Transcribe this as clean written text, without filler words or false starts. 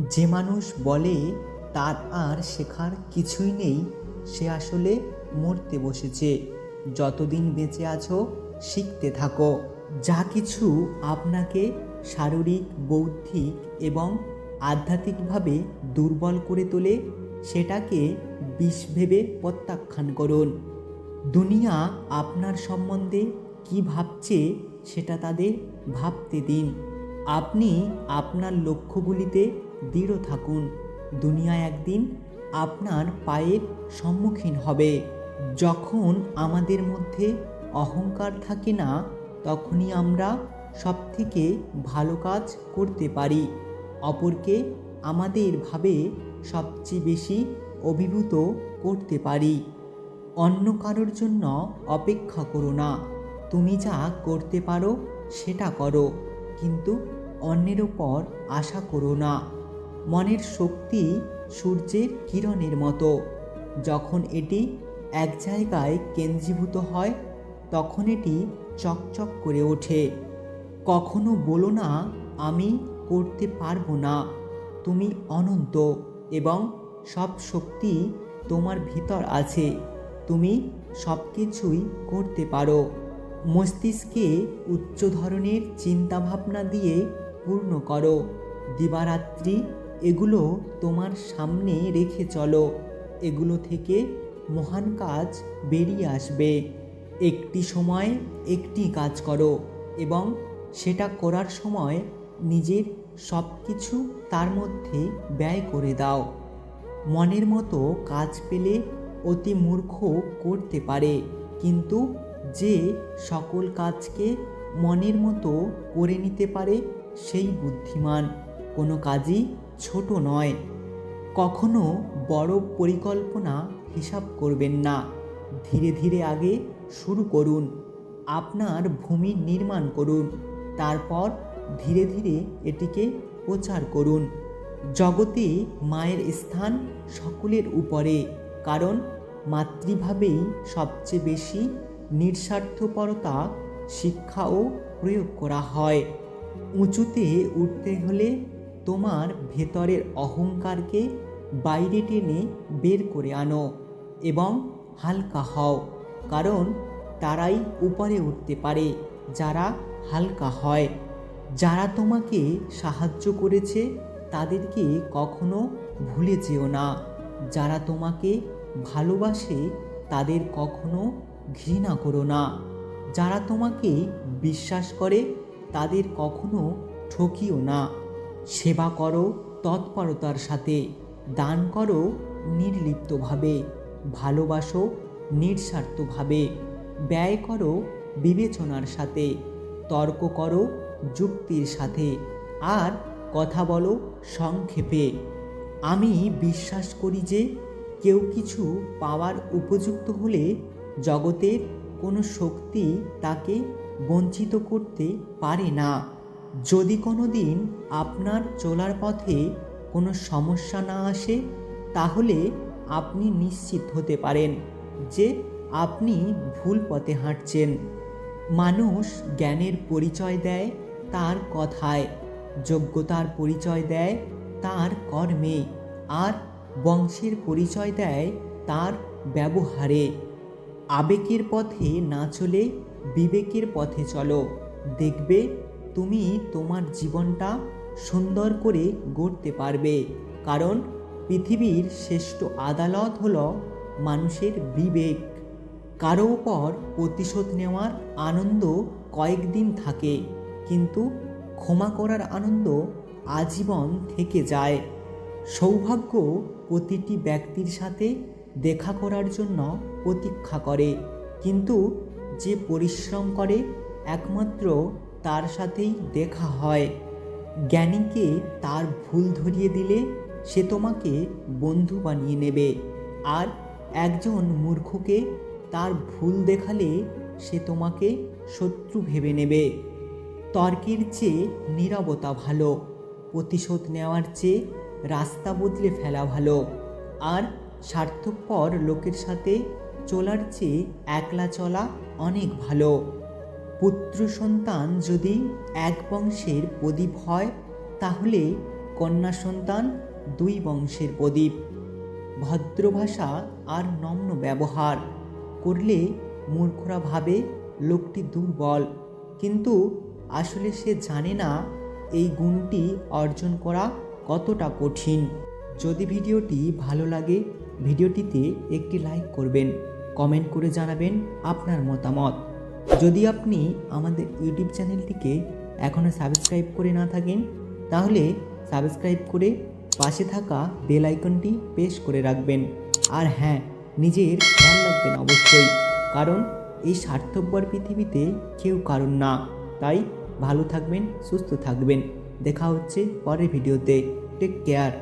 যে মানুষ বলে তার আর শেখার কিছুই নেই, সে আসলে মরতে বসেছে। যতদিন বেঁচে আছো শিখতে থাকো। যা কিছু আপনাকে শারীরিক, বৌদ্ধিক এবং আধ্যাত্মিকভাবে দুর্বল করে তোলে, সেটাকে বিষ ভেবে প্রত্যাখ্যান করুন। দুনিয়া আপনার সম্বন্ধে কি ভাবছে সেটা তাদের ভাবতে দিন। আপনি আপনার লক্ষ্যগুলিতে দৃঢ় থাকুন। দুনিয়া একদিন আপনার পায়ের সম্মুখীন হবে। যখন আমাদের মধ্যে অহংকার থাকে না, তখনই আমরা সবথেকে ভালো কাজ করতে পারি। অপরকে আমাদের ভাবে সবচেয়ে বেশি অভিভূত করতে পারি। অন্য কারোর জন্য অপেক্ষা করো না। তুমি যা করতে পারো সেটা করো, কিন্তু অন্যের ওপর আশা করো না। মনের শক্তি সূর্যের কিরণের মতো। যখন এটি এক জায়গায় কেন্দ্রীভূত হয়, তখন এটি চকচক করে ওঠে। কখনো বলো না আমি করতে পারবো না। তুমি অনন্ত এবং সব শক্তি তোমার ভিতর আছে। তুমি সব কিছুই করতে পারো। মস্তিষ্কে উচ্চ ধরনের চিন্তাভাবনা দিয়ে পূর্ণ করো। দিবারাত্রি এগুলো তোমার সামনে রেখে চলো। এগুলো থেকে মহান কাজ বেরিয়ে আসবে। একটি সময় একটি কাজ করো এবং সেটা করার সময় নিজের সব কিছু তার মধ্যে ব্যয় করে দাও। মনের মতো কাজ পেলে অতি মূর্খ করতে পারে, কিন্তু যে সকল কাজকে মনের মতো করে নিতে পারে সেই বুদ্ধিমান। কোনো কাজই ছোট নয়। কখনো বড় পরিকল্পনা হিসাব করবেন না। ধীরে ধীরে আগে শুরু করুন। আপনার ভূমি নির্মাণ করুন, তারপর ধীরে ধীরে এটিকে প্রচার করুন। জগতে মায়ের স্থান সকলের উপরে, কারণ মাতৃভাবেই সবচেয়ে বেশি নিঃস্বার্থপরতা শিক্ষা ও প্রয়োগ করা হয়। উঁচুতে উঠতে হলে তোমার ভেতরের অহংকারকে বাইরে টেনে বের করে আনো এবং হালকা হও, কারণ তারাই উপরে উঠতে পারে যারা হালকা হয়। যারা তোমাকে সাহায্য করেছে তাদেরকে কখনো ভুলে যেও না। যারা তোমাকে ভালোবাসে তাদের কখনো ঘৃণা করো না। যারা তোমাকে বিশ্বাস করে তাদের কখনো ঠকিও না। সেবা করো তৎপরতার সাথে, দান করো নির্লিপ্তভাবে, ভালোবাসো নিঃস্বার্থভাবে, ব্যয় করো বিবেচনার সাথে, তর্ক করো যুক্তির সাথে, আর কথা বলো সংক্ষেপে। আমি বিশ্বাস করি যে কেউ কিছু পাওয়ার উপযুক্ত হলে জগতের কোনো শক্তি তাকে বঞ্চিত করতে পারে না। যদি কোনো দিন আপনার চলার পথে কোনো সমস্যা না আসে, তাহলে আপনি নিশ্চিত হতে পারেন যে আপনি ভুল পথে হাঁটছেন। মানুষ জ্ঞানের পরিচয় দেয় তার কথায়, যোগ্যতার পরিচয় দেয় তার কর্মে, আর বংশের পরিচয় দেয় তার ব্যবহারে। আবেগের পথে না চলে বিবেকের পথে চলো। দেখবে তুমি তোমার জীবনটা সুন্দর করে গড়তে পারবে, কারণ পৃথিবীর শ্রেষ্ঠ আদালত হলো মানুষের বিবেক। কারো উপর প্রতিশোধ নেওয়ার আনন্দ কয়েকদিন থাকে, কিন্তু ক্ষমা করার আনন্দ আজীবন থেকে যায়। সৌভাগ্য প্রতিটি ব্যক্তির সাথে দেখা করার জন্য প্রতীক্ষা করে, কিন্তু যে পরিশ্রম করে একমাত্র তার সাথেই দেখা হয়। জ্ঞানীকে তার ভুল ধরিয়ে দিলে সে তোমাকে বন্ধু বানিয়ে নেবে, আর একজন মূর্খকে তার ভুল দেখালে সে তোমাকে শত্রু ভেবে নেবে। তর্কের চেয়ে নীরবতা ভালো, প্রতিশোধ নেওয়ার চেয়ে রাস্তা বদলে ফেলা ভালো, আর স্বার্থপর লোকের সাথে চলার চেয়ে একলা চলা অনেক ভালো। পুত্র সন্তান যদি এক বংশের প্রদীপ হয়, তাহলে কন্যা সন্তান, 2 বংশের প্রদীপ। ভদ্র ভাষা আর নম্র ব্যবহার করলে মূর্খরা ভাবে লোকটি দুর্বল, কিন্তু আসলে সে জানে না এই গুণটি অর্জন করা কতটা কঠিন। যদি ভিডিওটি ভালো লাগে ভিডিওটিতে একটি লাইক করবেন, কমেন্ট করে জানাবেন আপনার মতামত। যদি আপনি আমাদের ইউটিউব চ্যানেলটিকে এখনও সাবস্ক্রাইব করে না থাকেন তাহলে সাবস্ক্রাইব করে পাশে থাকা বেল আইকনটি প্রেস করে রাখবেন। আর হ্যাঁ, নিজের খেয়াল রাখবেন অবশ্যই, কারণ এই স্বার্থপর পৃথিবীতে কেউ কারণ না। তাই ভালো থাকবেন, সুস্থ থাকবেন। দেখা হচ্ছে পরের ভিডিওতে। Take care.